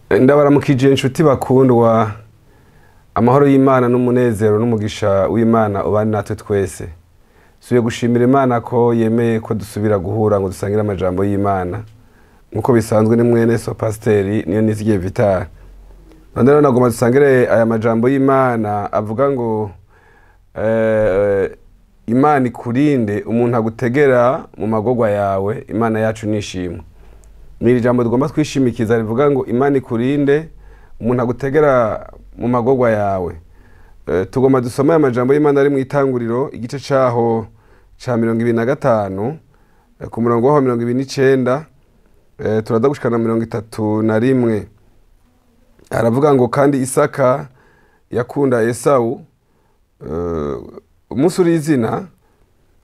Ndabaramukije inshuti bakundwa, amahoro y'Imana n'umunezero n'umugisha w'Imana ubane natwe twese. Subiye gushimira Imana ko yemeye ko dusubira guhura ngo dusangire amajambo y'Imana. Nkuko bisanzwe ni mwene so Pasiteri Niyonizigiye Vital. None rero nagomba dusangire aya majambo y'Imana avuga ngo Imana ikurinde umuntu agutegera mu magorwa yawe, Imana yacu nishimwe. Ni ijambo tugomba twishimikiza rivuga ngo Imana ikurinde umuntu agutegera mu magorwa yawe. Tugomba dusoma aya majambo y'Imana ari mu Itanguriro igice caho ca 25 ku murongo wa 29 turaza gushikana 31. Aravuga ngo kandi Isaka yakunda Esau umunsi urizina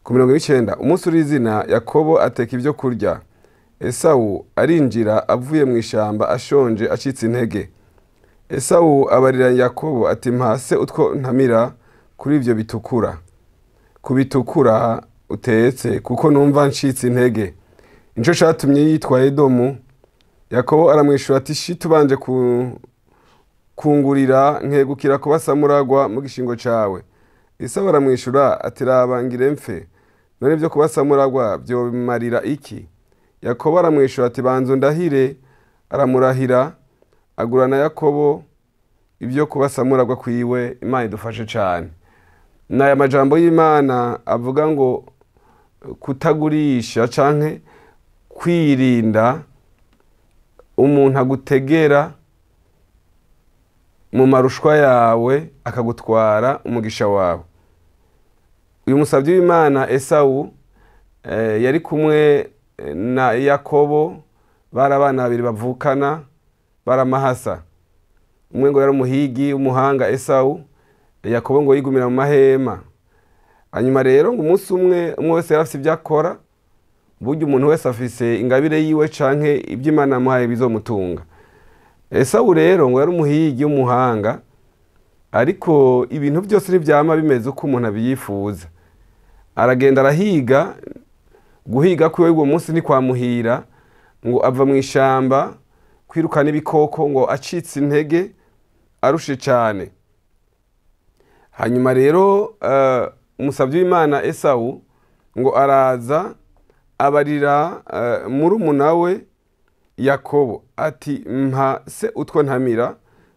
ku 29. Umunsi urizina Yakobo ateka ivyo kurya. Esau arinjira avuye mu ishamba ashonje acitse intege. Esau abarira Yakobo ati mpase utwo ntamira kuri ivyo bitukura. Kubitukura utetse kuko numva ncitse intege. Nico catumye yitwa Edomu. Yakobo aramwishura ati shi tubanje kungurira nkegukira kuba samuragwa mu gishingo cawe. Esau aramwishura ati raba ngire mfe. None byo kuba samuragwa byo bimarira iki? Yakobo aramwishura ati banzu ndahire. Aramurahira agurana Yakobo ibyo kuba samuragwa kwiwe. Imana idufashe cyane. Naya majambo y'Imana avuga ngo kutagurisha canke kwirinda umuntu agutegera mu marushwa yawe akagutwara umugisha wawe. Uyu musavyi w'Imana Esau yari kumwe na Yakobo, bari abana babiri bavukana baramahasa. Umwe ngo yari umuhigi umuhanga Esau, Yakobo ngo yigumira mu mahema. Hanyuma rero ngo umunsi umwe wese yarafise ibyo akora, burya umuntu wese afise ingabire yiwe canke ibyo Imana yamuhaye bizomutunga. Esau rero ngo yari umuhigi umuhanga, ariko ibintu byose ntivyama bimeze uko umuntu abiyifuza. Aragenda arahiga, guhiga kwiwe uwo munsi ni kwamuhira, ngo ava mu ishamba kwirukana ibikoko ngo acitse intege arushe cyane. Hanyuma rero umusavyi w'Imana Esau ngo araza abarira murumuna we Yakobo ati mpa se utwo ntamira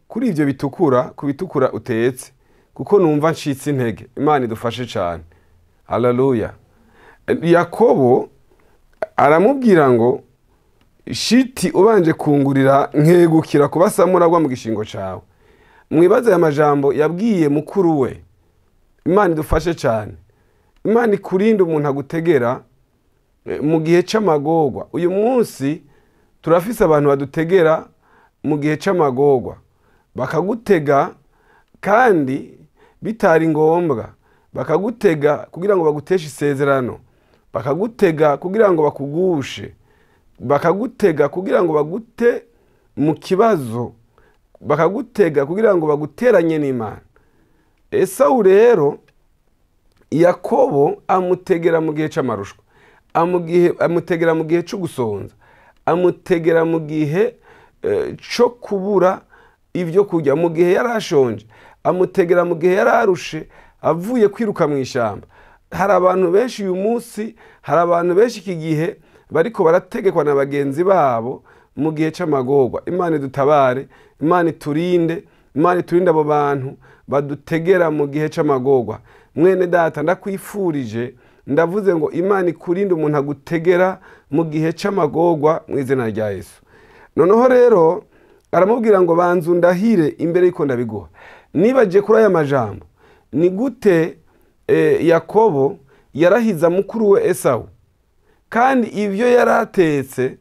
kuri ivyo bitukura, kubitukura utetse kuko numva ncitse intege. Imana idufashe cyane. Haleluya. Yakobo aramubwira ngo shiti ubanje kungurira nkegukira kuba samuragwa mu gishingo cawe. Mwibaze ya majambo yabwiye mukuru we. Imana idufashe cyane. Imana ikurinde umuntu agutegera mu gihe c'amagorwa. Uyu munsi turafise abantu badutegera mu gihe c'amagorwa, bakagutega kandi bitari ngombwa, bakagutega kugira ngo baguteshe isezerano, bakagutega kugira ngo bakugushe, bakagutega kugira ngo bagute mu kibazo, bakagutega kugira ngo baguteranye n'Imana. Esau rero Yakobo amutegera mu gihe c'amarushwa, amutegera mu gihe cyo gusonza, amutegera mu gihe cyo kubura ibyo kurya, mu gihe yarashonje, amutegera mu gihe yararushe avuye kwiruka mu ishamba. Hari abantu benshi uyu munsi, hari abantu benshi iki gihe bariko barategekwa na bagenzi babo mu gihe c'amagorwa. Imana idutabare, Imana iturinde, Imana iturinde abo bantu badutegera mu gihe c'amagorwa. Mwene data ndakwifurije, ndavuze ngo Imana ikurinde umuntu agutegera mu gihe c'amagorwa mu izina rya Yesu. Noneho rero aramubwira ngo banzu ndahire imbere y'iko ndabiguha. Nibaje kuri aya majambo, ni gute Yakobo yarahiza mukuru we Esau, kandi ivyo yaratetse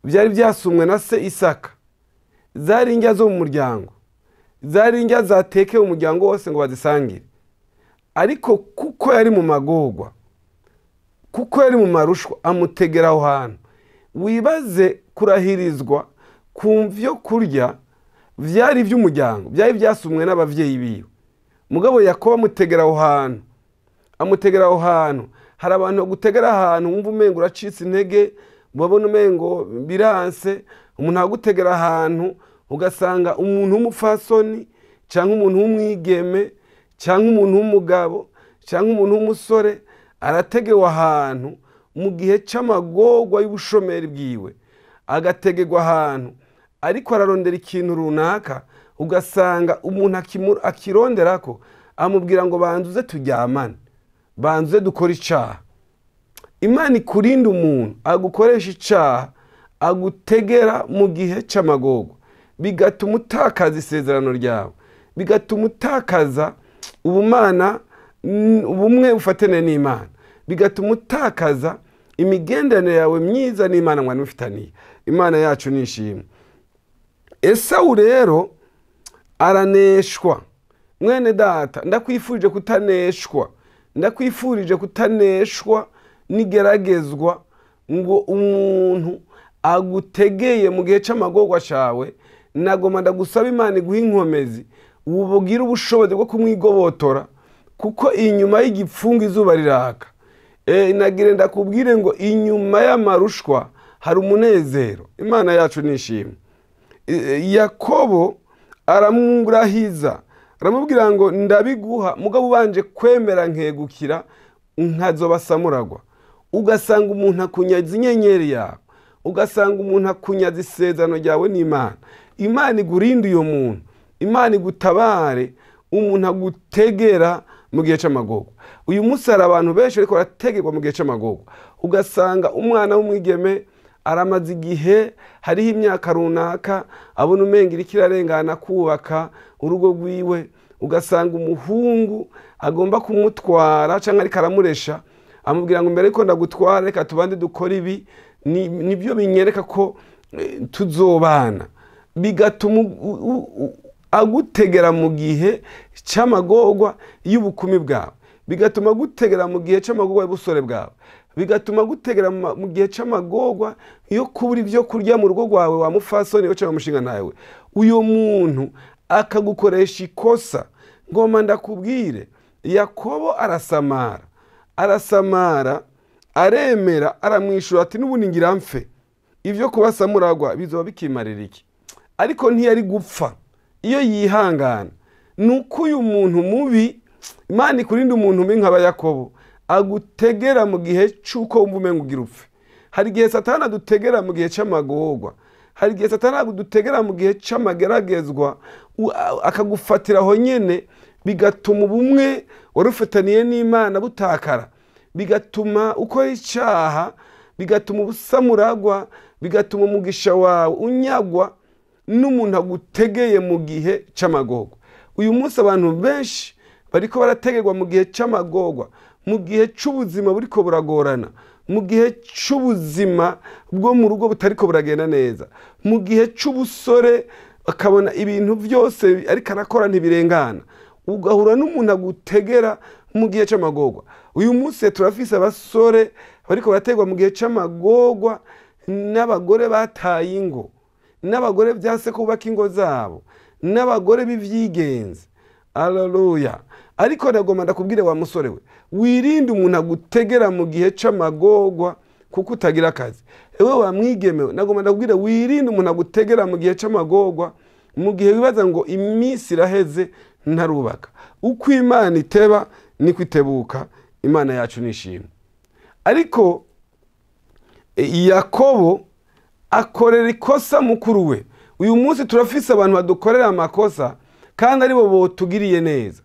byari byasumwe na se Isaka, zari indya zo mu muryango, zari indya zateke mu muryango wose ngo bazisangire. Ariko kuko yari mu magorwa, kuko yari mu marushwa, amutegera aho hantu. Wibaze kurahirizwa kumvyo kurya vyari ivy'umuryango, byari byasumwe n'abavyeyi biwe. Mugabo Yakobo amutegera aho hantu, amutegera aho hantu. Hari abantu gutegera ahantu wumva umengo uracitse intege, babona umengo biranse, umuntu agutegera ahantu ugasanga umuntu w'umupfasoni cyangwa umuntu w'umwigeme cyangwa umuntu w'umugabo cyangwa umuntu w'umusore arategewe ahantu mu gihe cy'amagorwa y'ubushomeri bwiwe, agategerwa ahantu ariko ararondera ikintu runaka, ugasanga umuntu akironderako amubwira ngo banzuze turyamane, banzuze dukora icyaha. Imana ikurinda umuntu agukoresha icyaha, agutegera mu gihe cy'amagorwa, bigatuma utakaza isezerano ryawe, bigatuma utakaza ubumwe ufatane n'Imana, bigatuma utakaza imigenderanire yawe myiza n'Imana mwana mufitaniye. Imana yacu nishimwe. Esawu rero araneshwa. Mwene data, ndakwifurije kutaneshwa, ndakwifurije kutaneshwa nigeragezwa ngo umuntu agutegeye mu gihe cy'amagorwa cyawe. Nagoma ndagusaba Imana iguha inkomezi, ubugire ubushobozi bwo kumwigobotora, kuko inyuma y'igipfungu izuba riraka. Nagire ndakubwire ngo inyuma y'amarushwa hari umunezero. Imana yacu nishimwe. Yakobo aramurahiza, aramubwira ngo ndabiguha mugabo ubanje kwemera nkegukira nkazobasamuragwa. Ugasanga umuntu akunyaza inyenyeri yawe, ugasanga umuntu akunyaza isezerano ryawe n'Imana. Imana igurinde uyo muntu, Imana igutabare umuntu agutegera mu gihe cy'amagorwa. Uyu munsi hari abantu benshi ariko barategerwa mu gihe cy'amagorwa, ugasanga umwana w'umwigeme aramaze igihe, hariho imyaka runaka abona umenga iriko irarengana kubaka urugo rwiwe, ugasanga umuhungu agomba kumutwara cyangwa ariko aramuresha, amubwira ngo mbere yuko ndagutwara reka tubande dukora ibi, nibyo binyereka ko tuzobana. Bigatuma agutegera mu gihe cy'amagorwa y'ubukumi bwawe, bigatuma agutegera mu gihe cy'amagorwa y'ubusore bwawe, bigatuma agutegera mu gihe cy'amagorwa yo kubura ibyo kurya mu rugo rwawe wa mupfasoni cyangwa umushinga nawe. Uyu muntu akagukoresha ikosa. Ngoma ndakubwire, Yakobo arasamara aremera, aramwishura ati n'ubundi ngira mfe, ibyo kubasamuragwa bizoba bikimarira iki? Ariko ntiyari gupfa iyo yihangana. Nuko uyu muntu mubi, Imana ikurinda umuntu mubi nk'aba Yakobo, agutegera mu gihe cy'uko wumva umenga ugira upfe. Hari igihe Satani adutegera mu gihe cy'amagorwa, hari igihe Satani adutegera mu gihe cy'amageragezwa, akagufatira aho nyene, bigatuma ubumwe wari ufitaniye n'Imana butakara, bigatuma ukora icyaha, bigatuma ubusamuragwa, bigatuma umugisha wawe unyagwa n'umuntu agutegeye mu gihe cy'amagorwa. Uyu munsi abantu benshi bariko barategerwa mu gihe cy'amagorwa, mu gihe cy'ubuzima buriko buragorana, mu gihe cy'ubuzima bwo mu rugo butariko buragenda neza, mu gihe cy'ubusore akabona ibintu byose ariko arakora ntibirengana, ugahura n'umuntu agutegera mu gihe cy'amagorwa. Uyu munsi turafise abasore bariko barategwa mu gihe cy'amagorwa n'abagore bataye ingo, n'abagore byase kubaka ingo zabo, n'abagore b'ivyigenze. Haleluya. Ariko nagoma ndakubwire wa musore we, wirinde umuntu agutegera mu gihe cy'amagorwa kuko utagira akazi. Ewe wa mwigeme, nagoma ndakubwire wirinde umuntu agutegera mu gihe cy'amagorwa mu gihe wibaza ngo iminsi iraheze ntarubaka. Uko Imana iteba niko itebuka. Imana yacu nishimwe. Ariko Yakobo akorera ikosa mukuru we. Uyu munsi turafise abantu badukorera amakosa kandi aribo botugiriye neza.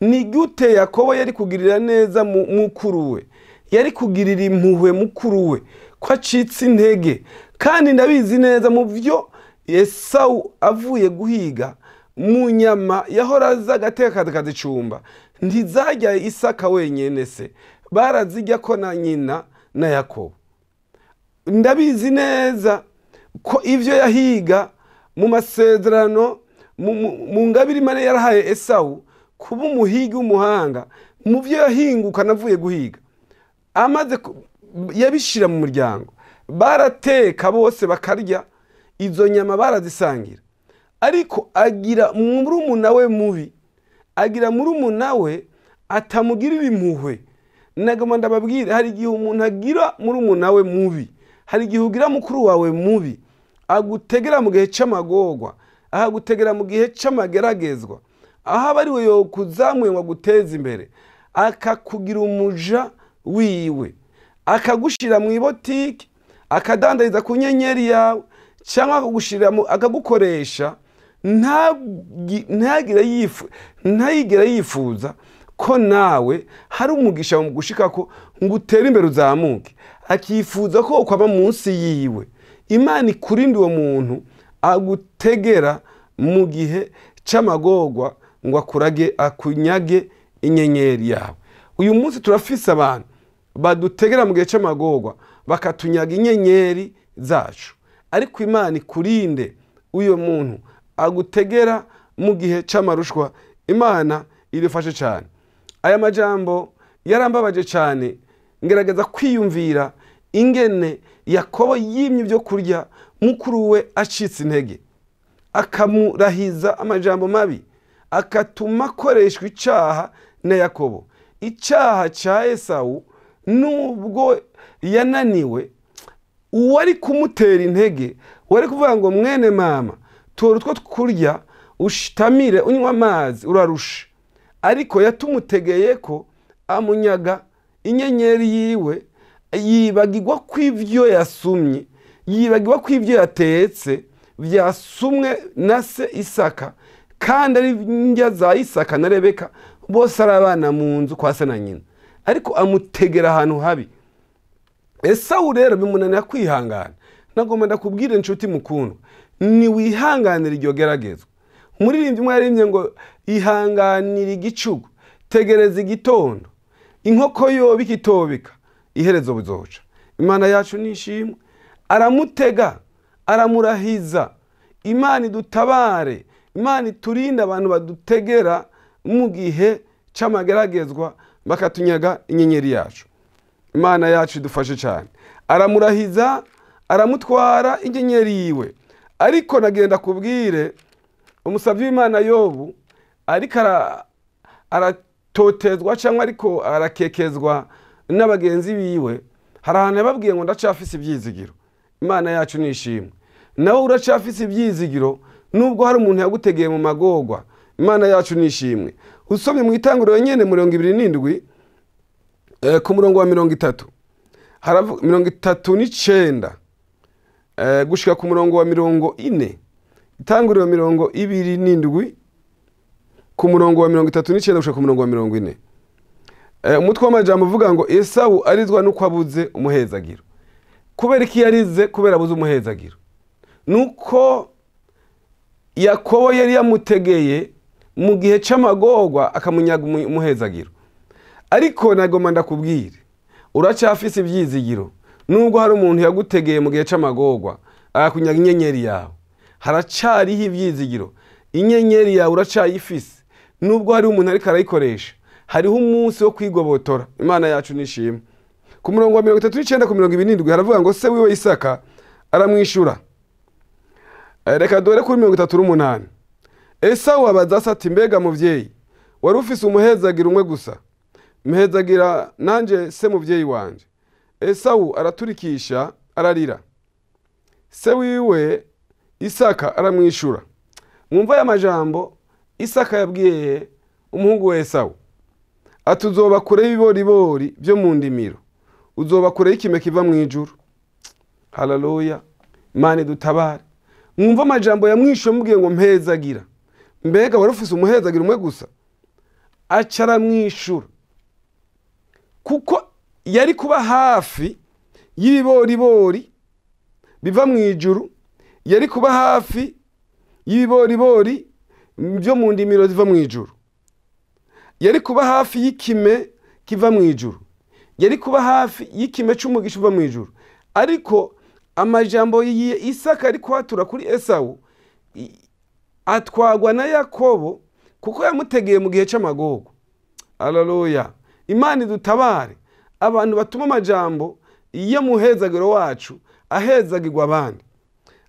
Ni gute Yakobo yari kugirira neza mukuru we? Yari kugirira impuhwe mukuru we ko acitse intege. Kandi ndabizi neza mu byo Esawu avuye guhiga mu nyama yahora aza agateka kazicumba, ntizajya Isaka wenyene se, barazijya ko na nyina na Yakobo. Ndabizi neza ko ivyo yahiga mu masezerano mu ngabire Imana yarahaye Esawu kuba umuhigi w'umuhanga, mu byo yahinguka navuye guhiga amaze yabishira mu muryango, barateka bose bakarya izo nyama barazisangira. Ariko agira murumuna we mubi, agira murumuna we atamugirira impuhwe. Nagoma ndababwire, hari igihe umuntu agira murumuna we mubi, hari igihe ugira mukuru wawe mubi, agutegera mu gihe cy'amagorwa, akagutegera mu gihe c'amageragezwa, aho aba ari we yokuzamuye ngo aguteze imbere, akakugira umuja wiwe, akagushira mu ibotiki, akadandariza ku nyenyeri yawe, cyangwa akagukoresha ntayigere yifuza ko nawe hari umugisha mu gushika ko ngo utere imbere uzamuke, akifuza ko ukwaba munsi yiwe. Imana ikurinde uwo muntu agutegera mu gihe c'amagorwa ngo akunyage inyenyeri yawe. Uyu munsi turafise abantu badutegera mu gihe c'amagorwa bakatunyaga inyenyeri zacu, ariko Imana ikurinde uyo muntu agutegera mu gihe c'amarushwa. Imana irifashe cyane. Aya majambo yarambabaje cyane, ngerageza kwiyumvira ingene Yakobo yimye ibyo kurya mukuru we acitse intege, akamurahiza amajambo mabi, akatuma akoreshwa icaha na Yakobo. Icaha ca Esawu, nubwo yananiwe, uwari kumutera intege wari kuvuga ngo mwene mama tora utwo kurya ushitamire unywa amazi urarusha, ariko yatumutegeye ko amunyaga inyenyeri yiwe, yibagirwa kw'ivyo yasumye, yibagirwa kw'ivyo yatetse vyasumwe na se Isaka, kandi ari ndya za Isaka na Rebeka, bose ari abana mu nzu kwa se na nyina, ariko amutegera ahantu habi. Esawu rero bimunanira kwihangana. Nagomba ndakubwire inshuti mukundwa, ni wihanganira iryo geragezwa. Umuririmbyi umwe yaririmbye ngo ihanganira igicugu, tegereza igitondo, inkoko yoba ikitobika, iherezo buzoca. Imana yacu nishimwe, aramutega, aramurahiza. Imana idutabare, Imana iturinde abantu badutegera mu gihe c'amageragezwa bakatunyaga inyenyeri yacu. Imana yacu idufashe cyane. Aramurahiza, aramutwara inyenyeri yiwe. Ariko nagenda kubwire umusavyi w'Imana Yobu, ariko aratotezwa cyangwa ariko arakekezwa n'abagenzi biwe. Hari ahantu yababwiye ngo ndacafise ibyizigiro. Imana yacu nishimwe. Nawe uracafise ibyizigiro nubwo hari umuntu yagutegeye mu magorwa. Imana yacu nishimwe. Usomye mu Itanguriro nyene 27 ku murongo wa 30, haravuga 39 gushika ku murongo wa 40. Itanguriro 27 ku murongo wa 39 gushika ku murongo wa 40. Umutwe w'amajambo uvuga ngo Esawu arizwa nuko abuze umuhezagiro. Kubera iki yarize? Kubera abuze umuhezagiro. Nuko Yakobo yari yamutegeye mu gihe c'amagorwa akamunyaga umuhezagiro. Ariko nagomba ndakubwire, uracafise ibyizigiro nubwo hari umuntu yagutegeye mu gihe c'amagorwa akakunyaga inyenyeri yawe. Haracariho ibyizigiro. Inyenyeri yawe uracayifise nubwo hari umuntu ariko arayikoresha. Hariho umunsi wo kwigobotora. Imana yacu nishimwe. Ku murongo wa 39 ku 27 haravuga ngo se wiwe Isaka aramwishura. Reka dore kuri 38. Esawu abaza ati mbega muvyeyi, wari ufise umuhezagiro umwe gusa, mpezagira nanje se muvyeyi wanje. Esawu araturikisha ararira. Se wiwe Isaka aramwishura. Mwumva ya majambo Isaka yabwiye umuhungu wa Esawu, ati uzoba kure y'ibibori byo mu ndimiro, uzoba kure y'ikime kiva mu ijuru. Haleluya. Imana idutabare. Mwumva amajambo yamwishuye mubwiye ngo mpezagira. Mbega wari ufise umuhezagiro umwe gusa? Acara mwishura. Kuko yari kuba hafi y'ibibori biva mu ijuru, yari kuba hafi y'ibibori byo mu ndimiro ziva mu ijuru, yari kuba hafi y'ikime kiva mu ijuru, yari kuba hafi y'ikime c'umugisha uva mu ijuru. Ariko amajambo Isaka ari kwatura kuri Esawu atwagwa na Yakobo kuko yamutegeye mu gihe c'amagorwa. Haleluya. Imana idutabare abantu batuma amajambo iyo muhezagiro wacu ahezagirwa abandi.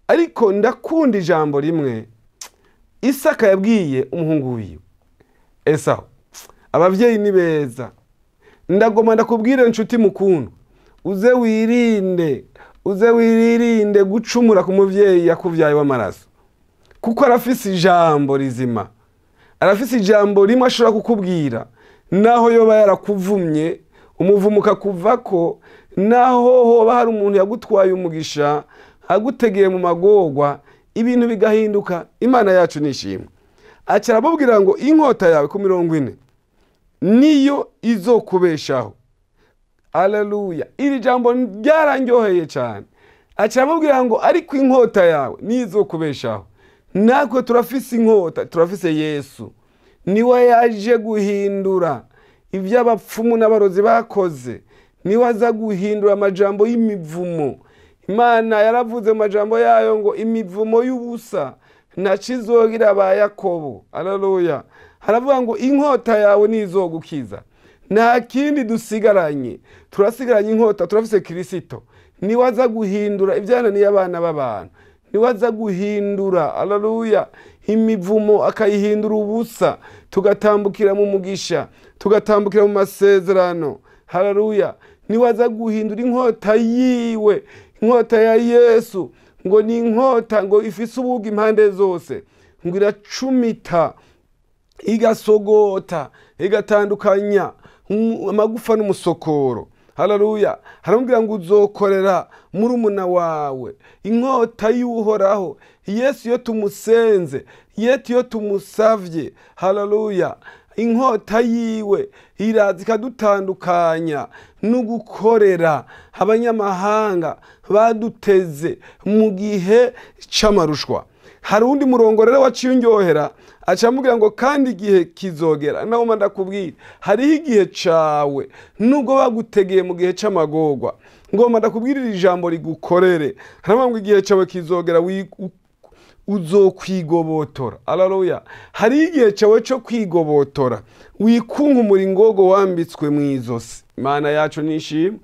Ariko ndakunda ijambo rimwe Isaka yabwiye umuhungu wiwe Esawu. Abavyeyi ni beza. Ndagoma ndakubwire inshuti mukundwa, uze wirinde gucumura ku muvyeyi yakuvyaye w'amaraso, kuko arafise ijambo rizima, arafise ijambo rimwe ashobora kukubwira, naho yoba yarakuvumye umuvumo ukakuvako, naho hoba hari umuntu yagutwaye umugisha agutegeye mu magorwa, ibintu bigahinduka. Imana yacu nishimwe. Aca arababwira ngo inkota yawe ku 40 niyo izokubeshaho. Haleluya. Iri jambo ryarandyoheye cyane. Aca arababwira ngo ariko inkota yawe niyo izokubeshaho. Natwe turafise inkota, turafise Yesu. Niwe yaje guhindura ivy'abapfumu n'abarozi bakoze. Niwe aza guhindura amajambo y'imivumo. Imana yaravuze mu majambo yayo ngo imivumo y'ubusa ntakizogira ba Yakobo. Haleluya. Haravuga ngo inkota yawe nizogukiza. Nta kindi dusigaranye, turasigaranye inkota, turafise Kristo. Niwe aza guhindura ivyananiye abana b'abantu. Niwe aza guhindura, haleluya, imivumo akayihindura ubusa, tugatambukira mu mugisha, tugatambukira mu masezerano. Haleluya. Niwe aza guhindura inkota yiwe, inkota ya Yesu, ngo ni inkota ngo ifise ubugi impande zose, ngo iracumita, igasogota, igatandukanya amagufa n'umusokoro. Haleluya. Haramubwira ngo uzokorera murumuna wawe. Inkota y'Uhoraho. Yesu iyo tumusenze, Yesu iyo tumusavye, haleluya, inkota yiwe iraza ikadutandukanya n'ugukorera abanyamahanga baduteze mu gihe c'amarushwa. Hari undi murongo rero waciye undyohera, aca amubwira ngo kandi igihe kizogera, naho ndakubwira hariho igihe cawe nubwo bagutegeye mu gihe c'amagorwa, ngomba ndakubwirira ijambo rigukorere. Haravuga ngo igihe cawe kizogera uzokwigobotora. Haleluya. Hari igihe cawe cyo kwigobotora, wikunkumura ingogo wambitswe mu izosi. Imana yacu nishimwe.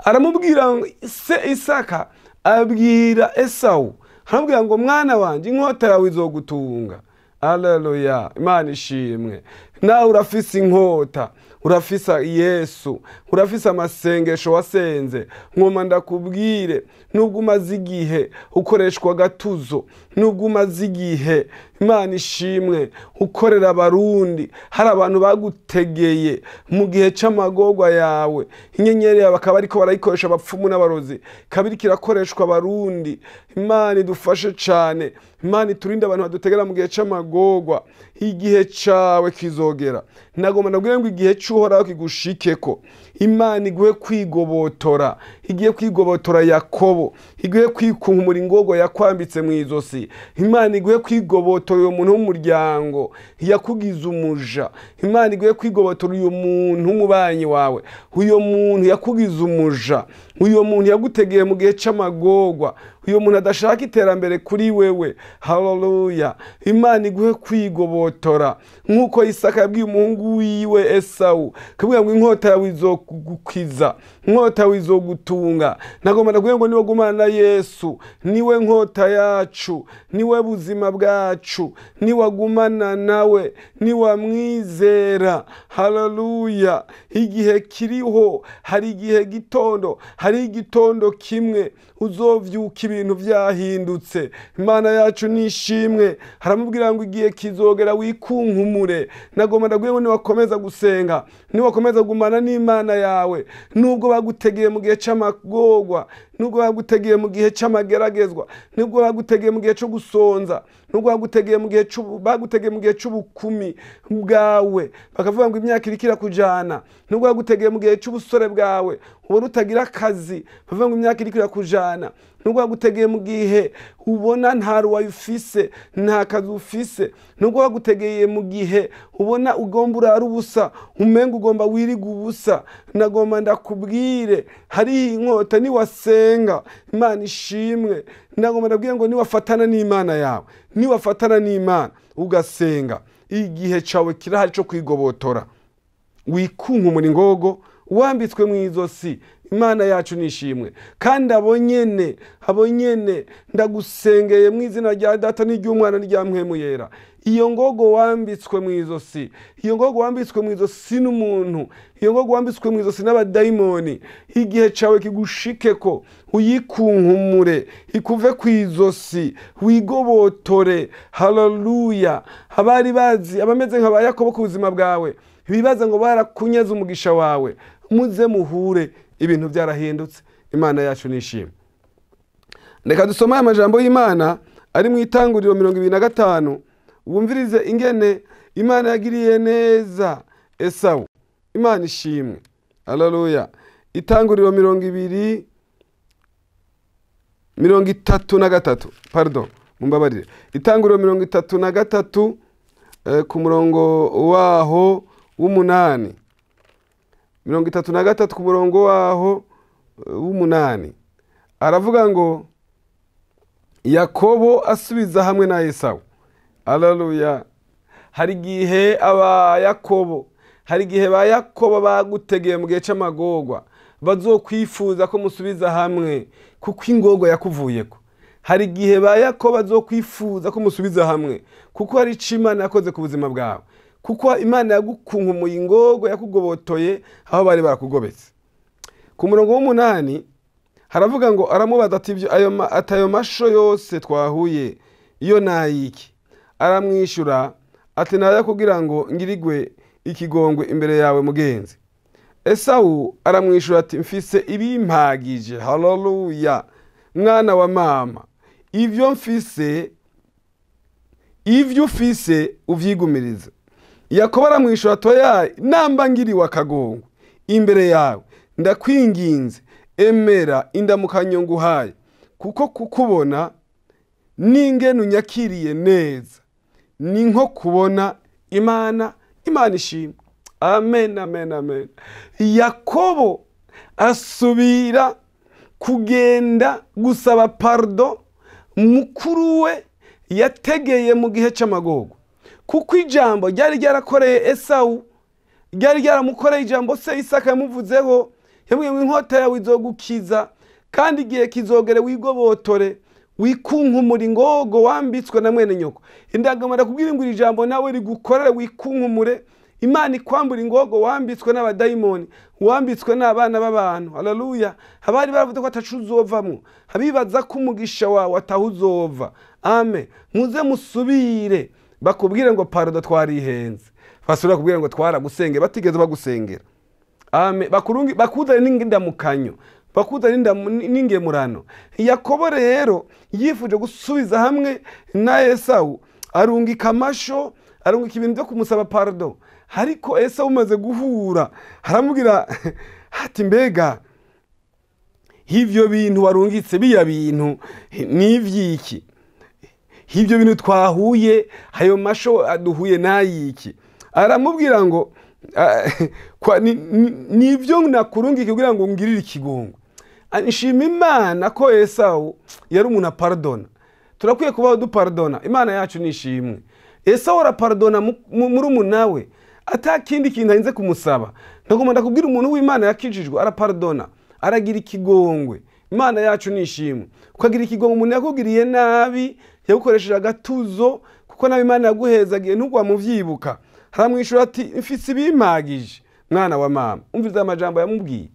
Aramubwira ngo se Isaka abwira Esau, haramubwira ngo mwana wanje inkota yawe izogutunga. Haleluya. Imana ishimwe. Nawe urafise inkota, urafise Yesu, urafise amasengesho wasenze. Ngoma ndakubwire, nubwo umaze igihe ukoreshwa gatuzo, nubwo umaze igihe, Imana ishimwe, ukorera abarundi, hari abantu bagutegeye mu gihe c'amagorwa yawe, inyenyeri yawe bakaba ariko barayikoresha abapfumu n'abarozi, kabiri kirakoreshwa abarundi. Imana idufashe cane, Imana iturinde abantu badutegera mu gihe c'amagorwa. Igihe cawe kizogera. Nagomba ndabwire ngo igihe c'Uhoraho kigushikeko. Imana iguhe kwigobotora, igiye kwigobotora Yakobo, iguhe kwikunkumura ingogo yakwambitse mu izosi. Imana iguhe kwigobotora uyo muntu w'umuryango yakugize umuja. Imana iguhe kwigobotora uyo muntu w'umubanyi wawe, uyo muntu yakugize umuja, uyo muntu yagutegeye mu gihe c'amagorwa, uyo muntu adashaka iterambere kuri wewe. Haleluya. Imana iguhe kwigobotora nkuko Isaka yabwiye umuhungu wiwe Esau, kabwira ngo inkota yawe izogukiza, inkota yawe izogutunga. Nagomba ndakubwira ngo niwe gumana na Yesu, niwe nkota yacu, niwe buzima bwacu, niwe agumana nawe, niwe amwizera. Haleluya. Igihe kiriho, hari igihe gitondo, hari igitondo kimwe uzovyuka ibintu vyahindutse. Imana yacu nishimwe. Haramubwira ngo igihe kizogera wikunkumure. Nagomba ndakubwira ngo niwakomeza gusenga, niwakomeza gumana n'Imana yawe, nubwo bagutegeye mu gihe c'amagorwa, nubwo bagutegeye mu gihe c'amageragezwa, nubwo bagutegeye mu gihe cyo gusonza, nubwo bagutegeye mu gihe c'ubukumi bwawe, bakavuga ngo imyaka irikira kujana, nubwo bagutegeye mu gihe c'ubusore bwawe ubona utagira akazi, bavuga ngo imyaka irikira kujana, nubwo bagutegeye mu gihe ubona nta ruwaye ufise, nta kazi ufise, nubwo bagutegeye mu gihe ubona ugomba urara ubusa, umenga ugomba wiriga ubusa. Nagomba ndakubwire hari inkota niwasenga, Imana ishimwe. Nagomba ndabwire ngo niwafatana n'Imana yawe, niwafatana n'Imana ugasenga, igihe cawe kirahari cyo kwigobotora. Wikunkumura ingogo, wambitswe mu izosi. Imana yacu nishimwe. Kandi abo nyene ndagusengeye mu izina rya Data n'iry'Umwana n'irya Mpwemu Yera. Iyo ngogo wambitswe mu izosi, iyo ngogo wambitswe mu izosi n'umuntu, iyo ngogo wambitswe mu izosi n'abadayimoni, igihe cawe kigushikeko, uyikunkumure, ikuve ku izosi, wigobotore. Haleluya. Abari bazi, abameze nka ba Yakobo ku buzima bwawe, bibaza ngo barakunyaza umugisha wawe, muze muhure, ibintu byarahindutse. Imana yacu nishimwe. Reka dusome amajambo y'Imana ari mu Itanguriro 25. Wumvirize ingene Imana yagiriye neza Esawu. Imana ishimwe. Haleluya. Itanguriro 33. Pardon, mumbabarire. Itanguriro 33 ku murongo waho w'umunani. 33 ku murongo waho w'umunani. Aravuga ngo Yakobo asubiza hamwe na Esawu. Haleluya. Hari gihe aba Yakobo, hari gihe ba Yakobo bagutegeye mu gihe c'amagorwa, bazokwifuza ko musubiza hamwe kuko ingogo yakuvuyeko. Hari gihe ba Yakobo bazokwifuza ko musubiza hamwe kuko hari Imana yakoze ku buzima bwawe, kuko Imana yagukunkumuye ingogo, yakugobotoye aho bari barakugobetse. Ku murongo w'umunani haravuga ngo aramubaza ati ayo masho yose twahuye iyo nayiki? Aramwishura ati naya kugira ngo ngirigwe ikigongwe imbere yawe mugenzi. Esawu aramwishura ati mfise ibimpagije. Haleluya. Mwana wa mama, ivyo ufise uvyigumirize. Yakobo aramwishura atoya, namba ngiriwe akagongwe imbere yawe, ndakwinginze emera indamukanyo nguhaye, kuko kukubona n'ingene unyakiriye neza ni nko kubona Imana. Imana ishimwe. Amen, amen, amen. Yakobo asubira kugenda gusaba pardon mukuru we yategeye mu gihe c'amagorwa, kuko ijambo ryari ryarakoreye Esawu, ryari ryaramukoreye ijambo se Isaka yamuvuzeho, yamwe ngo inkota yawe izogukiza kandi igihe kizogere wigobotore, wikunkumura ingogo wambitswe na mwene nyoko. Indagamara kubwira ngo ijambo nawe rigukorere wikunkumure. Imana ikwambura ingogo wambitswe n'abadayimoni, wambitswe n'abana b'abantu. Haleluya. Abari baravuze ko atacuzovamwo, abibaza ko umugisha wawe atahuzova. Amen. Muze musubire bakubwire ngo pardon twarihenze, basubira kubwira ngo twaragusengera batigeze bagusengera. Amen. Bakuzane n'indamukanyo, bakuzane n'ingemurano. Yakobo rero yifuje gusubiza hamwe na Esawu, arungika amasho, arungika ibintu byo kumusaba pardon. Ariko Esawu umaze guhura haramubwira ati mbega hivyo bintu warungitse biya bintu nivyiki? Hivyo bintu twahuye, ayo masho aduhuye nayiki? Aramubwira ngo nivyo nakurungika kugira ngo ngirire ikigongo. Nshima Imana ko Esawu yari umuntu apardona. Turakwiye kubaho dupardona. Imana yacu nishimwe. Esawu arapardona murumunawe atakindi kintu arinze kumusaba. Ndagomba kubwira umuntu w'Imana yakijijwe arapardona, aragira ikigongwe. Imana yacu nishimwe. Ukagira ikigongwe umuntu yakugiriye nabi, yagukoresheje agatuzo, kuko nawe Imana yaguhezagiye ntugwa muvyibuka. Haramwishura ati mfise ibimpagije. Mwana wa mama, umviza amajambo yamubwiye.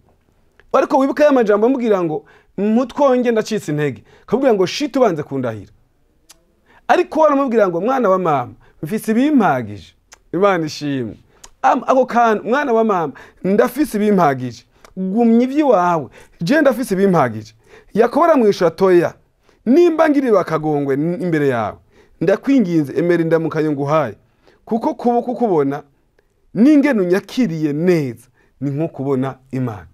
Ariko wibuka ya majambo amubwira ngo mutwonge ndacitse intege, akabwira ngo shit ubanze kundahira. Ariko waramubwira ngo mwana wa mama mfise ibimpagije. Imana ishimwe. Ako kantu mwana wa mama ndafise ibimpagije, gumye ivyi wawe je ndafise ibimpagije. Yakobo aramwishura atoya, nimba ngiriwe akagongwe imbere yawe, ndakwinginze emera indamukanyo nguhaye, kuko kukubona n'ingene unyakiriye neza ni nko kubona Imana.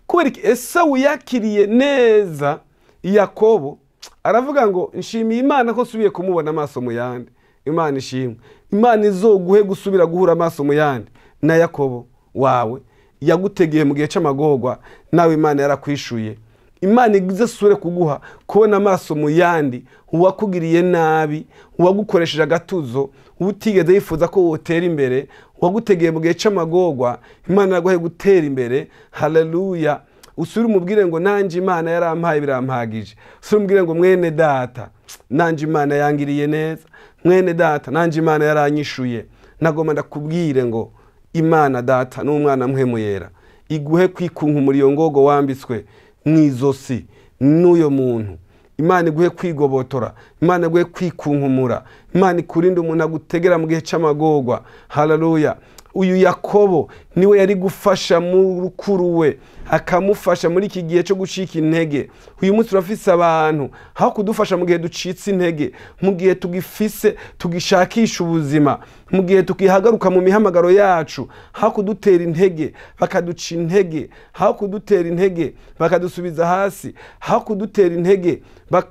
Kubera Esawu yakiriye neza Yakobo, aravuga ngo nshimiye Imana ko subiye kumubona amaso mu yandi. Imana ishimwe. Imana izoguhe gusubira guhura amaso mu yandi na Yakobo wawe yagutegeye mu gihe c'amagorwa, nawe Imana yarakwishuye. Imana izasubire kuguha kubona amaso mu yandi, uwakugiriye nabi, uwagukoresheje agatuzo, utigeze yifuza ko wotera imbere, uwagutegeye mu gihe c'amagorwa, Imana yaguhaye gutera imbere. Haleluya. Usubire umubwire ngo nanje Imana yarampaye birampagije. Usubire umubwire ngo mwene data, nanje Imana yangiriye neza. Mwene data, nanje Imana yaranyishuye. Nagomba ndakubwire ngo Imana data n'umwana mpwemu yera iguhe kwikunkumura iyo ngogo wambitswe mwizosi n'uyo muntu. Imana iguhe kwigobotora, Imana iguhe kwikunkumura, Imana ikurinde umuntu agutegera mu gihe c'amagorwa. Haleluya. Uyu Yakobo niwe yari gufasha mu rukuru we, akamufasha muri iki gihe cyo gucika intege. Uyu munsi turafise abantu aho kudufasha mu gihe ducitse intege, mu gihe tugifise tugishakisha ubuzima, mu gihe tukihagaruka mu mihamagaro yacu, aho kudutera intege bakaduca intege, aho kudutera intege bakadusubiza hasi, aho kudutera intege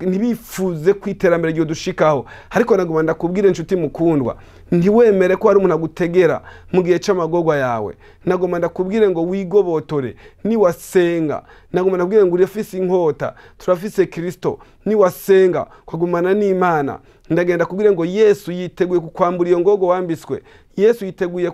ntibifuze kwiterambere ryo dushikaho. Ariko nagomba ndakubwire inshuti mukundwa, ntiwemere ko hari umuntu agutegera mu gihe c'amagorwa yawe. Nagomba ndakubwire ngo wigobotore niwasenga. Nagomba ndakubwire ngo urafise inkota, turafise Kristo. Niwasenga kwagumana n'Imana, ndagenda kubwire ngo Yesu yiteguye kukwambura iyo ngogo wambitswe. Yesu yiteguye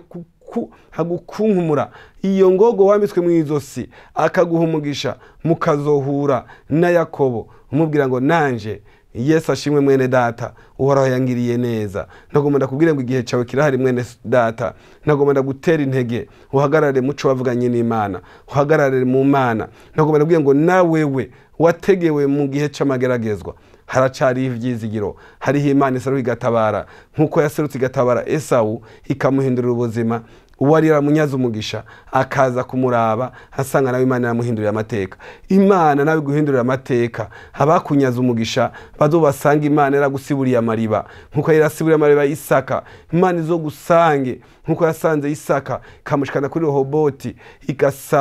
hagukunkumura iyo ngogo wambitswe mwizosi, akaguha umugisha, mukazohura na Yakobo umubwira ngo nanje Yesu ashimwe mwene data, uhoraho yangiriye neza. Nagomba ndakubwire ngo igihe cyawe kirahari mwene data. Nagomba ndagutera intege, uhagarare muco wavuganye n'Imana, uhagarare mu Mana. Nagomba ndakubwire ngo nawewe wategewe mu gihe c'amageragezwa, haracari ivyizigiro. Hariho Imana isaruka igatabara nkuko yaserutse igatabara Esawu ikamuhindurira ubuzima. Uwari yaramunyaze umugisha akaza kumuraba, asanga nawe Imana yamuhindurira amateka. Imana nawe guhindurira amateka. Abakunyaze umugisha bazobasanga Imana yaragusiburiye amariba nkuko yarasiburiye amariba Isaka. Imana izogusange nkuko yasanze Isaka ikamushikana kuri Rehoboti,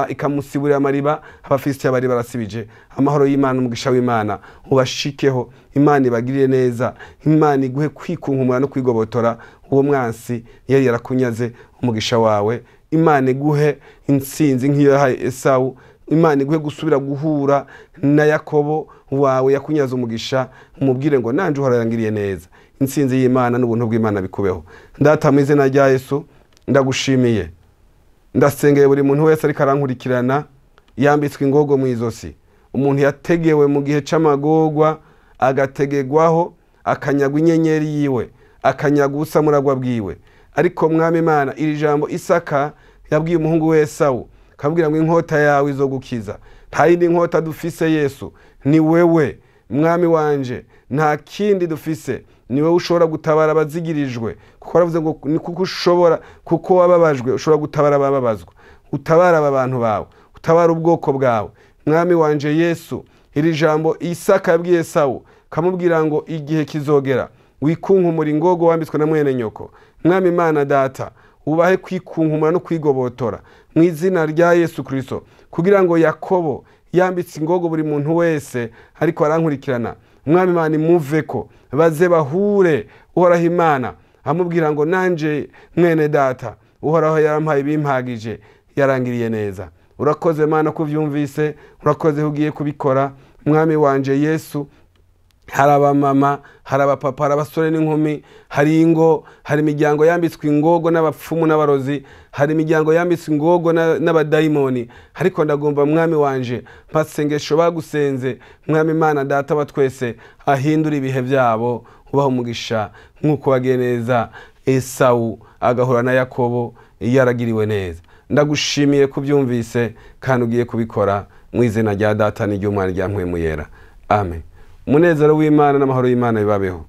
ikamusiburira amariba. Abafilistiya bari barasibije. Amahoro y'Imana, umugisha w'Imana ubashikeho. Imana ibagirire neza. Imana iguhe kwikunkumura no kwigobotora uwo mwansi yari yarakunyaze umugisha wawe. Imana iguhe intsinzi nk'iyo yahaye Esawu. Imana iguhe gusubira guhura na Yakobo wawe yakunyaze umugisha, umubwire ngo nanje uhorangiriye neza. Intsinzi y'Imana n'ubuntu bw'Imana bikubeho. Ndata mu izina rya Yesu ndagushimiye. Ndasengeye buri muntu wese ariko arankurikirana yambitswe ingogo mu izosi. Umuntu yategewe mu gihe c'amagorwa, agategegwaho, akanyagwa inyenyeri yiwe, akanyagwa ubusamuragwa bwiwe. Ariko Mwami Imana, iri jambo Isaka yabwiye umuhungu we Esawu, akabwira ngo inkota yawe izogukiza. Nta yindi nkota dufise Yesu, ni wewe Mwami wanje. Nta kindi dufise, ni wewe ushobora gutabara abazigirijwe. Kuko aravuze ngo ni kuko ushobora, kuko wababajwe ushobora gutabara abababazwa. Utabara aba bantu bawe, utabara ubwoko bwawe. Mwami wanje Yesu, iri jambo Isaka yabwiye Esawu, kamubwira ngo igihe kizogera wikunkumura ingogo wambitswe na mwene nyoko. Mwami Imana data, ubahe kwikunkumura no kwigobotora mu izina rya Yesu Kristo, kugira ngo Yakobo yambitse ingogo buri muntu wese ariko arankurikirana, Mwami Imana imuveko, baze bahure uhoraho Imana, amubwira ngo nanje mwene data uhoraho yarampaye bimpagije, yarangiriye neza. Urakoze Mana kuvyumvise, urakoze ugiye kubikora. Mwami wanje Yesu, hari abamama, hari abapapa, hari abasore n'inkumi, hari ingo, hari imiryango yambitswe ingogo n'abapfumu n'abarozi, hari imiryango yambitswe ingogo n'abadayimoni. Ariko ndagomba Mwami wanje, mpasengesho bagusenze, Mwami Imana data wa twese, ahindura ibihe byabo, ubaho umugisha nk'uko wagiye neza Esawu agahura na Yakobo yaragiriwe neza. Ndagushimiye kubyumvise kandi ugiye kubikora mu izina rya Data n'Umwana n'Umwuka Wera. Amen. Umunezero w'Imana n'amahoro y'Imana bibabeho.